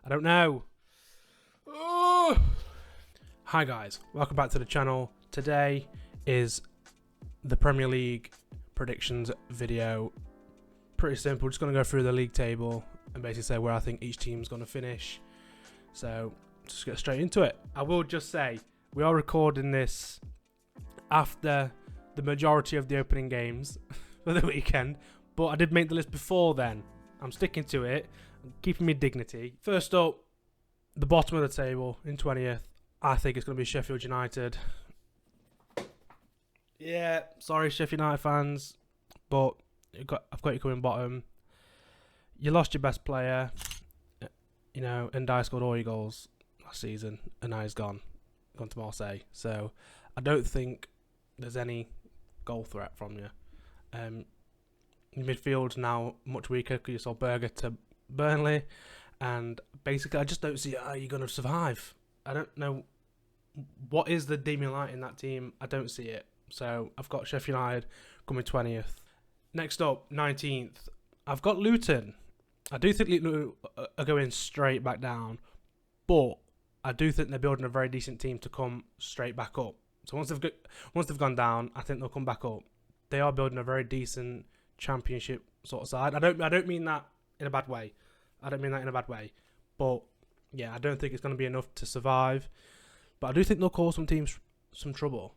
I don't know. Hi guys, welcome back to the channel. Today is the Premier League predictions video. Pretty simple, just going to go through the league table and basically say where I think each team's going to finish. So, just get straight into it. I will just say, we are recording this after the majority of the opening games for the weekend, but I did make the list before then. I'm sticking to it, I'm keeping me dignity. First up, the bottom of the table in 20th, I think it's going to be Sheffield United. Yeah, sorry Sheffield United fans, but I've got you coming bottom. You lost your best player, you know, and Dyer scored all your goals last season, and now he's gone to Marseille. So I don't think there's any goal threat from you. Your midfield's now much weaker because you saw Berger to Burnley, and basically I just don't see how you're going to survive. I don't know what is the demon light in that team. I don't see it. So I've got Sheffield United coming 20th. Next up, 19th, I've got Luton. I do think Luton are going straight back down, but I do think they're building a very decent team to come straight back up. So once they've gone down, I think they'll come back up. They are building a very decent championship sort of side. I don't mean that in a bad way. But yeah, I don't think it's going to be enough to survive. But I do think they'll cause some teams some trouble.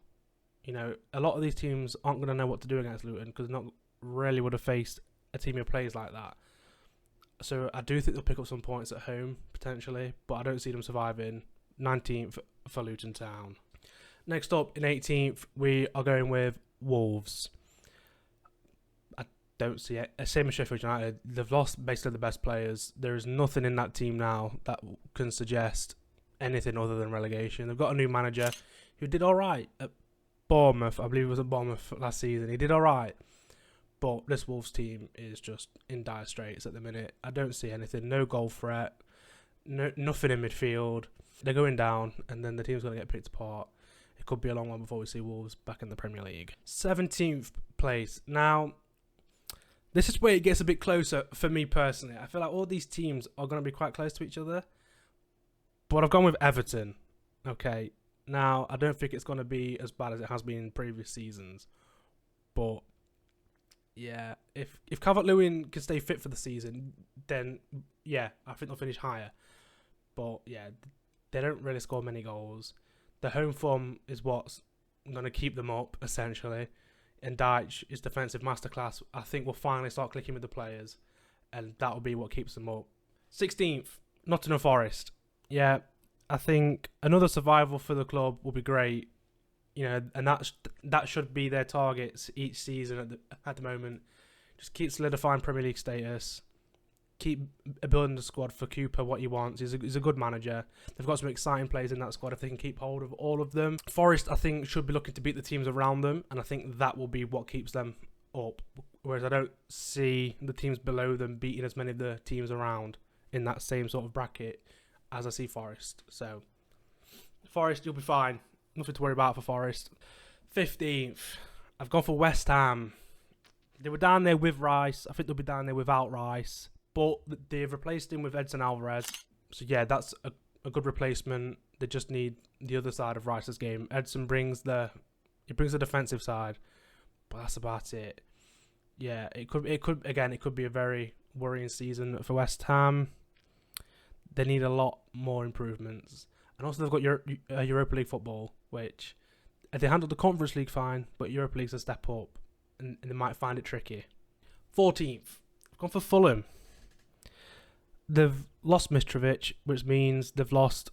You know, a lot of these teams aren't going to know what to do against Luton because not really would have faced a team who plays like that. So I do think they'll pick up some points at home potentially, but I don't see them surviving. 19th for Luton Town. Next up in 18th, we are going with Wolves. I don't see it. Same as Sheffield United. They've lost basically the best players. There is nothing in that team now that can suggest anything other than relegation. They've got a new manager who did all right at Bournemouth. I believe it was at Bournemouth last season. He did all right. But this Wolves team is just in dire straits at the minute. I don't see anything. No goal threat. Nothing in midfield. They're going down, and then the team's going to get picked apart. It could be a long one before we see Wolves back in the Premier League. 17th place. Now, this is where it gets a bit closer for me personally. I feel like all these teams are going to be quite close to each other. But I've gone with Everton. Okay. Now, I don't think it's going to be as bad as it has been in previous seasons. But yeah, if Calvert-Lewin can stay fit for the season, then yeah, I think they'll finish higher. But yeah, they don't really score many goals. The home form is what's going to keep them up, essentially. And Dyche is defensive masterclass. I think we'll finally start clicking with the players, and that will be what keeps them up. 16th, Nottingham Forest. Yeah, I think another survival for the club will be great. You know, and that should be their targets each season at the moment. Just keep solidifying Premier League status. Keep building the squad for Cooper what he wants. He's a good manager. They've got some exciting players in that squad if they can keep hold of all of them. Forest, I think, should be looking to beat the teams around them, and I think that will be what keeps them up. Whereas I don't see the teams below them beating as many of the teams around in that same sort of bracket as I see Forest. So, Forest, you'll be fine. Nothing to worry about for Forest. 15th, I've gone for West Ham. They were down there with Rice. I think they'll be down there without Rice. But they've replaced him with Edson Alvarez. So yeah, that's a good replacement. They just need the other side of Rice's game. Edson brings the defensive side. But that's about it. Yeah, it could be a very worrying season for West Ham. They need a lot more improvements. And also they've got Europa League football, which they handled the Conference League fine, but Europa League's a step up, and they might find it tricky. 14th, I've gone for Fulham. They've lost Mitrovic, which means they've lost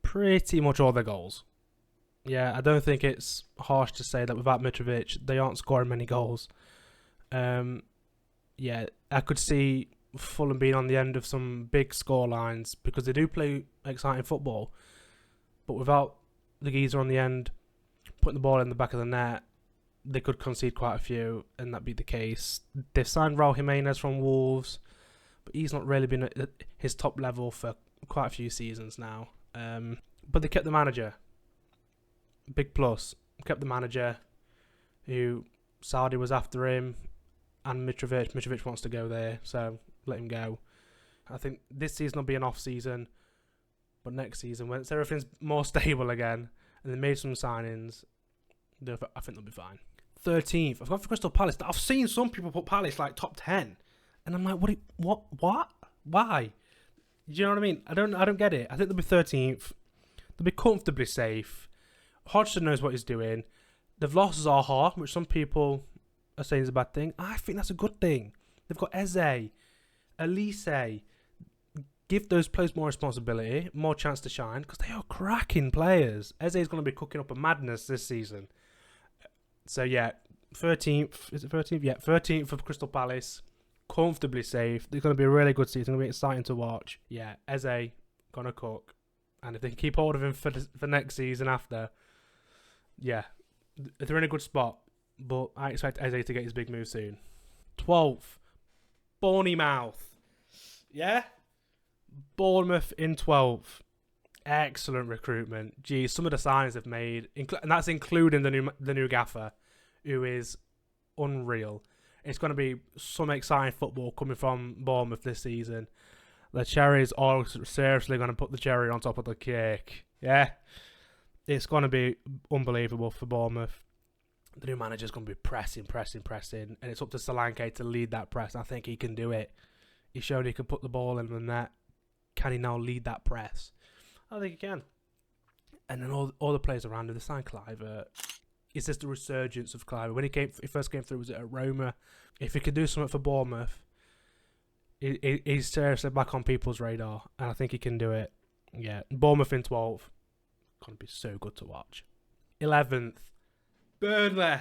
pretty much all their goals. Yeah, I don't think it's harsh to say that without Mitrovic, they aren't scoring many goals. Yeah, I could see Fulham being on the end of some big score lines because they do play exciting football, but without the geezer on the end putting the ball in the back of the net, they could concede quite a few, and that'd be the case. They've signed Raul Jimenez from Wolves, but he's not really been at his top level for quite a few seasons now. But they kept the manager. Big plus. Kept the manager who Saudi was after him, and Mitrovic wants to go there, so let him go. I think this season will be an off season, but next season, once everything's more stable again and they made some signings, I think they'll be fine. 13th, I've gone for Crystal Palace. I've seen some people put Palace like top 10, and I'm like, what? Why? Do you know what I mean? I don't get it. I think they'll be 13th. They'll be comfortably safe. Hodgson knows what he's doing. They've lost Zaha, which some people are saying is a bad thing. I think that's a good thing. They've got Eze, Elise. Give those players more responsibility, more chance to shine, because they are cracking players. Eze is going to be cooking up a madness this season. So yeah, 13th. Is it 13th? Yeah, 13th for Crystal Palace. Comfortably safe. It's going to be a really good season. It's going to be exciting to watch. Yeah, Eze going to cook. And if they can keep hold of him for next season after, yeah, they're in a good spot. But I expect Eze to get his big move soon. 12th, Bournemouth. Yeah? Bournemouth in 12th. Excellent recruitment. Geez, some of the signings they've made, and that's including the new gaffer, who is unreal. It's going to be some exciting football coming from Bournemouth this season. The cherries are seriously going to put the cherry on top of the cake. Yeah. It's going to be unbelievable for Bournemouth. The new manager's going to be pressing. And it's up to Solanke to lead that press. I think he can do it. He showed he could put the ball in the net. Can he now lead that press? I think he can. And then all the players around him, they signed Clive. It's just the resurgence of Clive. When he first came through, was it at Roma? If he could do something for Bournemouth, he's seriously back on people's radar, and I think he can do it. Yeah, Bournemouth in 12th. Gonna be so good to watch. 11th, Burnley.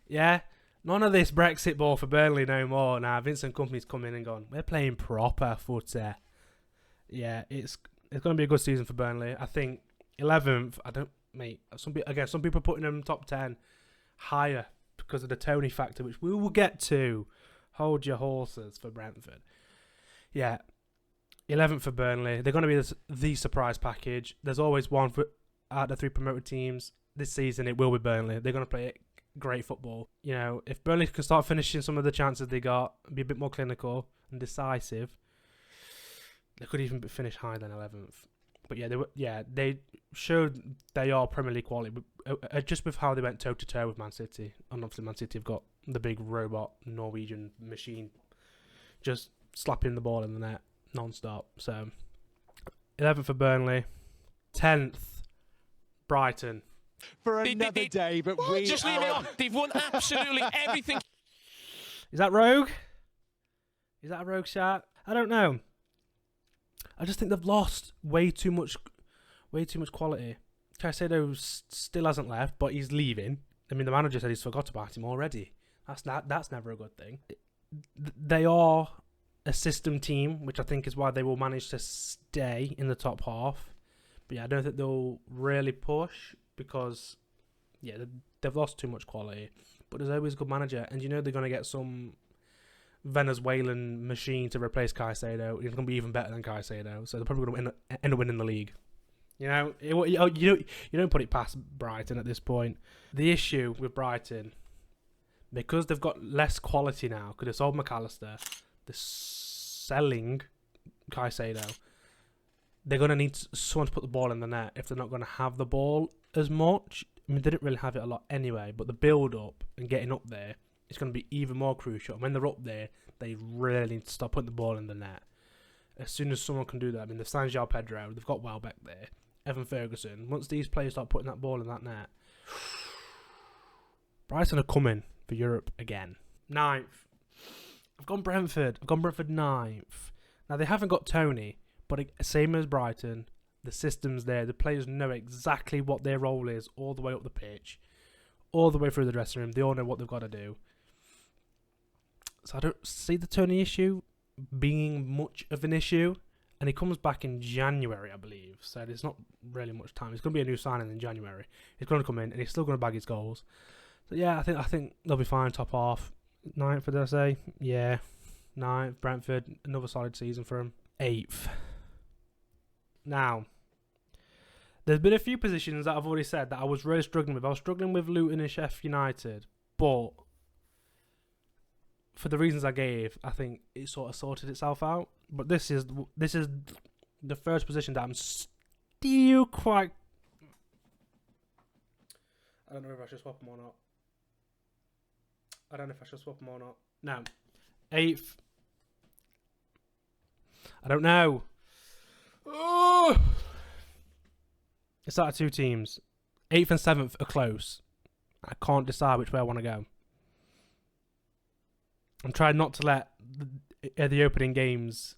Yeah, none of this Brexit ball for Burnley no more. Now Vincent Kompany's come in and gone, we're playing proper footy. Yeah, it's gonna be a good season for Burnley. I think 11th. Some people are putting them top 10 higher because of the Tony factor, which we will get to. Hold your horses for Brentford. Yeah, 11th for Burnley. They're going to be the surprise package. There's always one out of the 3 promoted teams. This season, it will be Burnley. They're going to play great football. You know, if Burnley can start finishing some of the chances they got, be a bit more clinical and decisive, they could even finish higher than 11th. But yeah, they showed they are Premier League quality, just with how they went toe to toe with Man City. And obviously, Man City have got the big robot Norwegian machine, just slapping the ball in the net non-stop. So 11th for Burnley, 10th Brighton. For another day, but we just leave it on. They've won absolutely everything. Is that rogue? Is that a rogue shot? I don't know. I just think they've lost way too much quality. Caicedo still hasn't left, but he's leaving. I mean, the manager said he's forgot about him already. That's never a good thing. They are a system team, which I think is why they will manage to stay in the top half. But yeah, I don't think they'll really push because, yeah, they've lost too much quality. But there's always a good manager, and you know they're going to get some Venezuelan machine to replace Caicedo. He's going to be even better than Caicedo, so they're probably going to end up winning the league. You know, you don't put it past Brighton at this point. The issue with Brighton, because they've got less quality now, because they sold McAllister, they're selling Caicedo. They're going to need someone to put the ball in the net if they're not going to have the ball as much. I mean, they didn't really have it a lot anyway, but the build-up and getting up there, it's going to be even more crucial. And when they're up there, they really need to stop putting the ball in the net. As soon as someone can do that, I mean, they've signed João Pedro, they've got Welbeck there, Evan Ferguson. Once these players start putting that ball in that net, Brighton are coming for Europe again. 9th. I've gone Brentford 9th. Now, they haven't got Tony, but same as Brighton, the system's there. The players know exactly what their role is all the way up the pitch, all the way through the dressing room. They all know what they've got to do. So I don't see the Tony issue being much of an issue. And he comes back in January, I believe. So there's not really much time. It's going to be a new signing in January. He's going to come in and he's still going to bag his goals. So yeah, I think they'll be fine. Top half. 9th, did I say? Yeah. 9th, Brentford. Another solid season for him. 8th. Now, there's been a few positions that I've already said that I was really struggling with. I was struggling with Luton and Sheffield United. But for the reasons I gave, I think it sort of sorted itself out. But this is the first position that I'm still quite. I don't know if I should swap them or not. No, 8th. I don't know. Oh! It's out of 2 teams. 8th and 7th are close. I can't decide which way I want to go. I'm trying not to let the opening games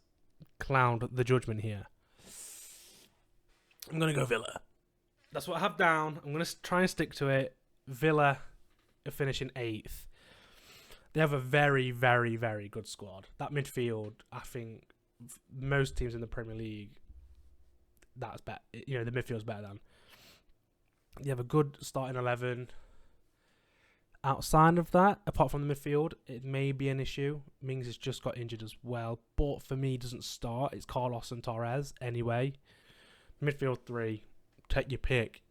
cloud the judgment here. I'm going to go Villa. That's what I have down. I'm going to try and stick to it. Villa are finishing 8th. They have a very, very, very good squad. That midfield, I think, most teams in the Premier League, that's better. You know, the midfield's better than. You have a good starting 11. Outside of that, apart from the midfield, it may be an issue. Mings has just got injured as well, but for me, doesn't start. It's Carlos and Torres anyway. Midfield 3, take your pick.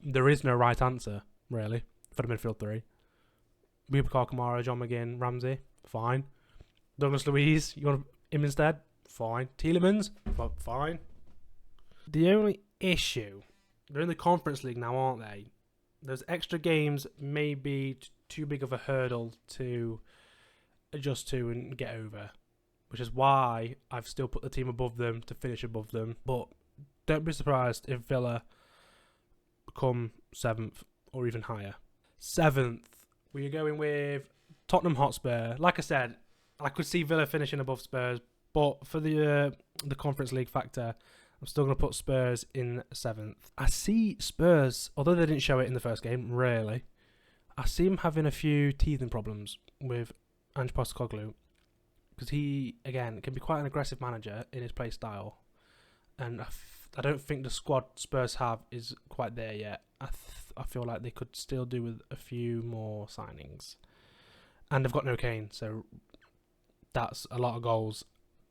There is no right answer, really, for the midfield 3. Boubacar Kamara, John McGinn, Ramsey, fine. Douglas Luiz, you want him instead? Fine. Tielemans, fine. The only issue, they're in the Conference League now, aren't they? Those extra games may be too big of a hurdle to adjust to and get over, which is why I've still put the team above them to finish above them. But don't be surprised if Villa come 7th or even higher. 7th, we're going with Tottenham Hotspur. Like I said, I could see Villa finishing above Spurs, but for the Conference League factor, I'm still going to put Spurs in 7th. I see Spurs, although they didn't show it in the first game, really, I see him having a few teething problems with Ange Postecoglou, because he, again, can be quite an aggressive manager in his play style, and I don't think the squad Spurs have is quite there yet. I feel like they could still do with a few more signings, and they've got no Kane, so that's a lot of goals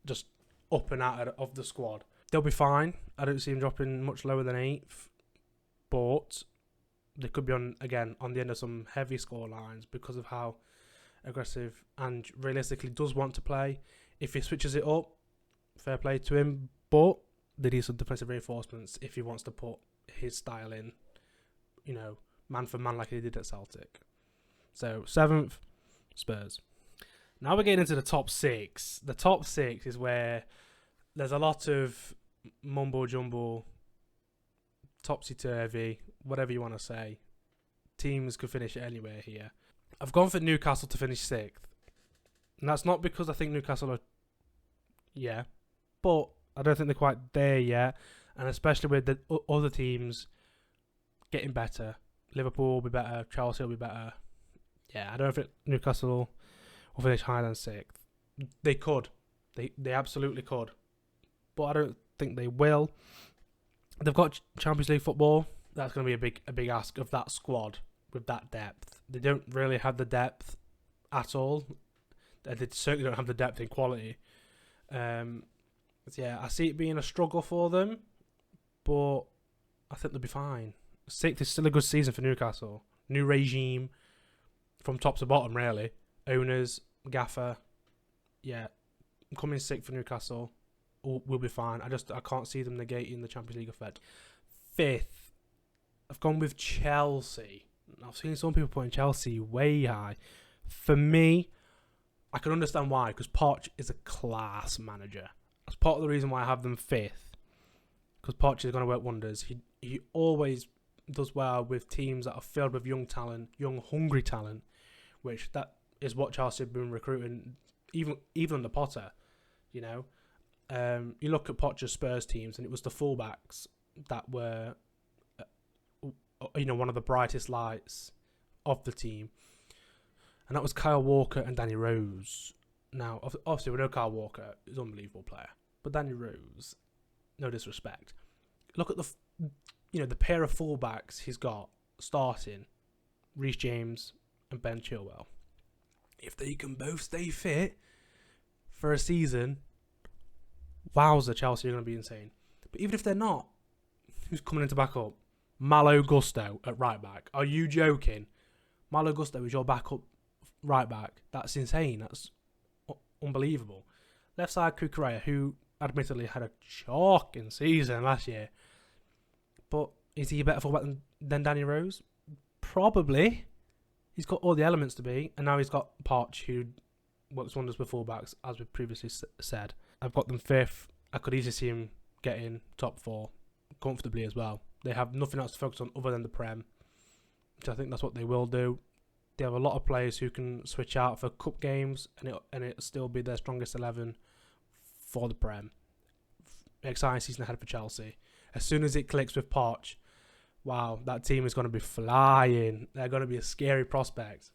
just up and out of the squad. They'll be fine. I don't see them dropping much lower than 8th, but they could be on the end of some heavy score lines because of how aggressive and realistically does want to play. If he switches it up, fair play to him, but they need some defensive reinforcements if he wants to put his style in, you know, man for man like he did at Celtic. So 7th, Spurs. Now we're getting into the top 6. The top 6 is where there's a lot of mumbo jumbo, topsy-turvy, whatever you want to say. Teams could finish anywhere here. I've gone for Newcastle to finish 6th. And that's not because I think Newcastle are... Yeah. But I don't think they're quite there yet. And especially with the other teams getting better. Liverpool will be better. Chelsea will be better. Yeah, I don't think Newcastle will finish higher than 6th. They could. They absolutely could. But I don't think they will. They've got Champions League football. That's going to be a big ask of that squad with that depth. They don't really have the depth at all. They certainly don't have the depth in quality. Yeah, I see it being a struggle for them, but I think they'll be fine. 6th is still a good season for Newcastle. New regime from top to bottom, really. Owners, gaffer. Yeah, coming 6th for Newcastle. Will be fine. I can't see them negating the Champions League effect. 5th, I've gone with Chelsea. I've seen some people putting Chelsea way high. For me, I can understand why, because Poch is a class manager. That's part of the reason why I have them 5th, because Poch is going to work wonders. He always does well with teams that are filled with young talent, young hungry talent, which that is what Chelsea have been recruiting, even under Potter, you know. You look at Poch's Spurs teams, and it was the fullbacks that were, one of the brightest lights of the team, and that was Kyle Walker and Danny Rose. Now, obviously, we know Kyle Walker is an unbelievable player, but Danny Rose, no disrespect. Look at the pair of fullbacks he's got starting, Reece James and Ben Chilwell. If they can both stay fit for a season, wowza, Chelsea are going to be insane. But even if they're not, who's coming in to back up? Malo Gusto at right back. Are you joking? Malo Gusto is your backup right back. That's insane. That's unbelievable. Left side Kukurea, who admittedly had a shocking season last year. But is he a better fullback than Danny Rose? Probably. He's got all the elements to be. And now he's got Poch, who works wonders with fullbacks, as we previously said. I've got them 5th. I could easily see him getting top 4 comfortably as well. They have nothing else to focus on other than the Prem. So I think that's what they will do. They have a lot of players who can switch out for cup games, and it'll still be their strongest 11 for the Prem. Exciting season ahead for Chelsea. As soon as it clicks with Poch, wow, that team is going to be flying. They're going to be a scary prospect.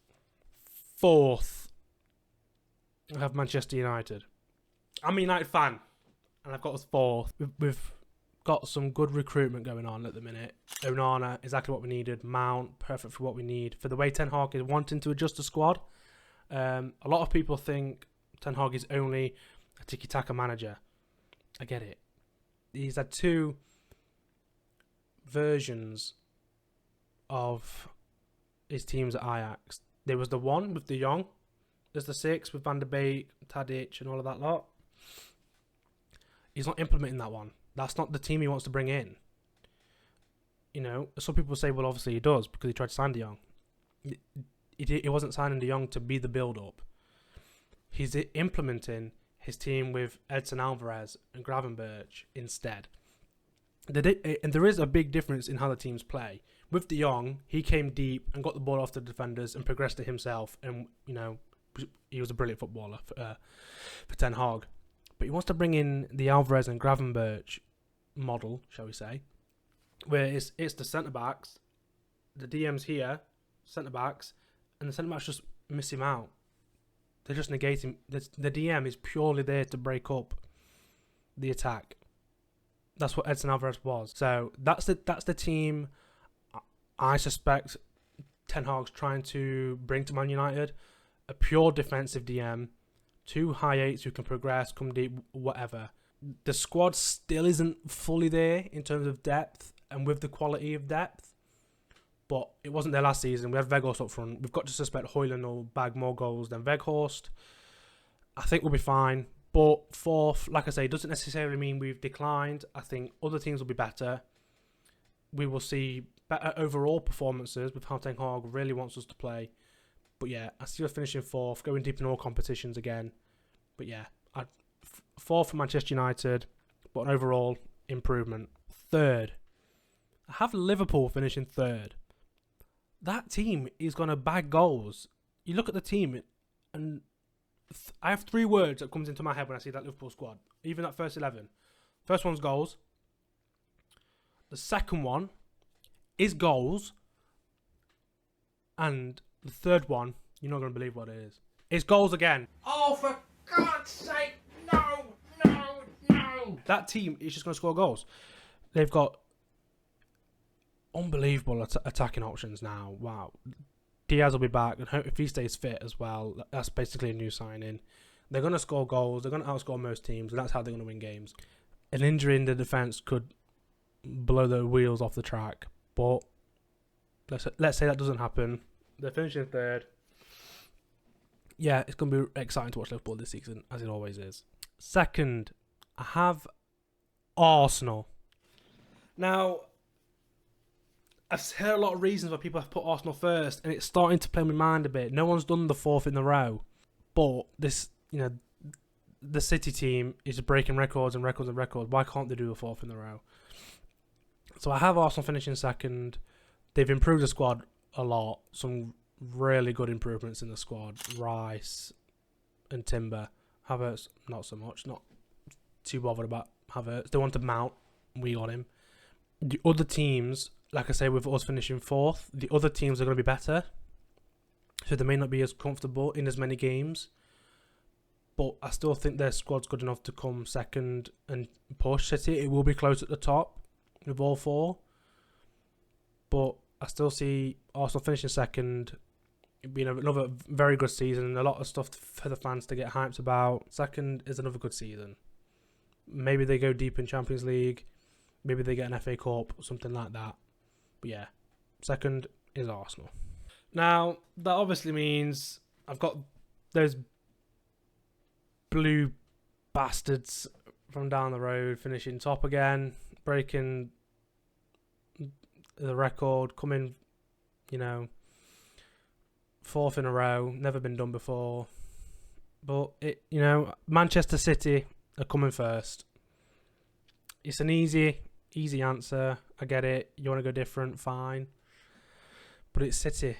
4th, I have Manchester United. I'm a United fan, and I've got us 4th. We've got some good recruitment going on at the minute. Onana, exactly what we needed. Mount, perfect for what we need. For the way Ten Hag is wanting to adjust the squad, a lot of people think Ten Hag is only a tiki-taka manager. I get it. He's had 2 versions of his teams at Ajax. There was the 1 with De Jong. There's the 6 with Van der Beek, Tadic, and all of that lot. He's not implementing that one. That's not the team he wants to bring in. You know, some people say, well, obviously he does because he tried to sign De Jong. He wasn't signing De Jong to be the build-up. He's implementing his team with Edson Alvarez and Gravenberch instead. And there is a big difference in how the teams play. With De Jong, he came deep and got the ball off the defenders and progressed it himself. And, you know, he was a brilliant footballer for Ten Hag. But he wants to bring in the Alvarez and Gravenberch model, shall we say, where it's the centre-backs, the DM's here, centre-backs, and the centre-backs just miss him out. They're just negating. The DM is purely there to break up the attack. That's what Edson Alvarez was. So that's the team I suspect Ten Hag's trying to bring to Man United. A pure defensive DM, 2 high 8s who can progress, come deep, whatever. The squad still isn't fully there in terms of depth and with the quality of depth. But it wasn't there last season. We had Weghorst up front. We've got to suspect Højlund will bag more goals than Weghorst. I think we'll be fine. But 4th, like I say, doesn't necessarily mean we've declined. I think other teams will be better. We will see better overall performances with how Ten Hag really wants us to play. But yeah, I see us finishing 4th, going deep in all competitions again. But yeah, 4th for Manchester United, but an overall improvement. 3rd, I have Liverpool finishing 3rd. That team is going to bag goals. You look at the team, and I have 3 words that comes into my head when I see that Liverpool squad. Even that first 11. First one's goals. The second one is goals. And the third one, you're not going to believe what it is. It's goals again. Oh, for God's sake, no. That team is just going to score goals. They've got unbelievable attacking options now. Wow. Diaz will be back, and if he stays fit as well, that's basically a new signing. They're going to score goals. They're going to outscore most teams, and that's how they're going to win games. An injury in the defence could blow the wheels off the track, but let's say that doesn't happen. They're finishing 3rd. Yeah, it's going to be exciting to watch Liverpool this season, as it always is. 2nd, I have Arsenal. Now, I've heard a lot of reasons why people have put Arsenal 1st, and it's starting to play my mind a bit. No one's done the 4th in a row, but this, the City team is breaking records and records and records. Why can't they do a 4th in a row? So I have Arsenal finishing 2nd. They've improved the squad a lot. Some really good improvements in the squad. Rice and Timber. Havertz, not so much. Not too bothered about Havertz. They wanted Mount. We got him. The other teams, like I say, with us finishing 4th, the other teams are going to be better. So they may not be as comfortable in as many games. But I still think their squad's good enough to come 2nd and push City. It will be close at the top with all 4. But I still see Arsenal finishing 2nd. It'll be another very good season and a lot of stuff for the fans to get hyped about. 2nd is another good season. Maybe they go deep in Champions League. Maybe they get an FA Cup, something like that. But yeah, 2nd is Arsenal. Now, that obviously means I've got those blue bastards from down the road finishing top again, breaking the record, coming, you know, 4th in a row, never been done before. But it, you know, Manchester City are coming first. It's an easy answer. I get it. You want to go different, fine. But it's City.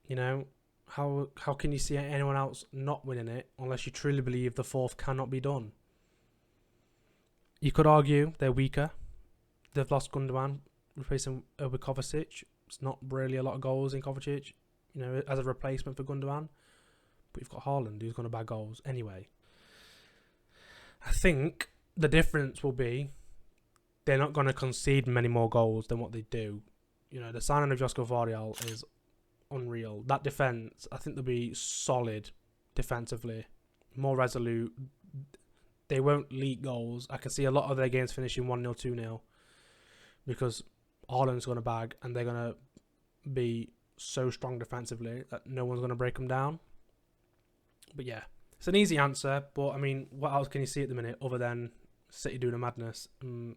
You know, how can you see anyone else not winning it unless you truly believe the 4th cannot be done? You could argue they're weaker. They've lost Gundogan, replacing with Kovacic. It's not really a lot of goals in Kovacic, you know, as a replacement for Gundogan. But you've got Haaland, who's going to bag goals anyway. I think the difference will be they're not going to concede many more goals than what they do. You know, the signing of Josko Vardial is unreal. That defence, I think they'll be solid defensively, more resolute. They won't leak goals. I can see a lot of their games finishing 1-0, 2-0 because Haaland's going to bag and they're going to be so strong defensively that no one's going to break them down. But yeah, it's an easy answer. But I mean, what else can you see at the minute other than City doing a madness and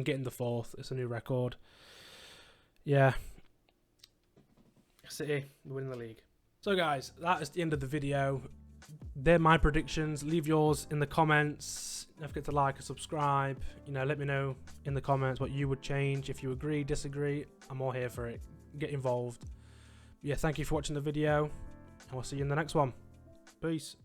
getting the 4th? It's a new record. Yeah. City winning the league. So guys, that is the end of the video. They're my predictions. Leave yours in the comments. Don't forget to like and subscribe. You know, let me know in the comments what you would change. If you agree, disagree, I'm all here for it. Get involved. But yeah, thank you for watching the video, and we'll see you in the next one. Peace.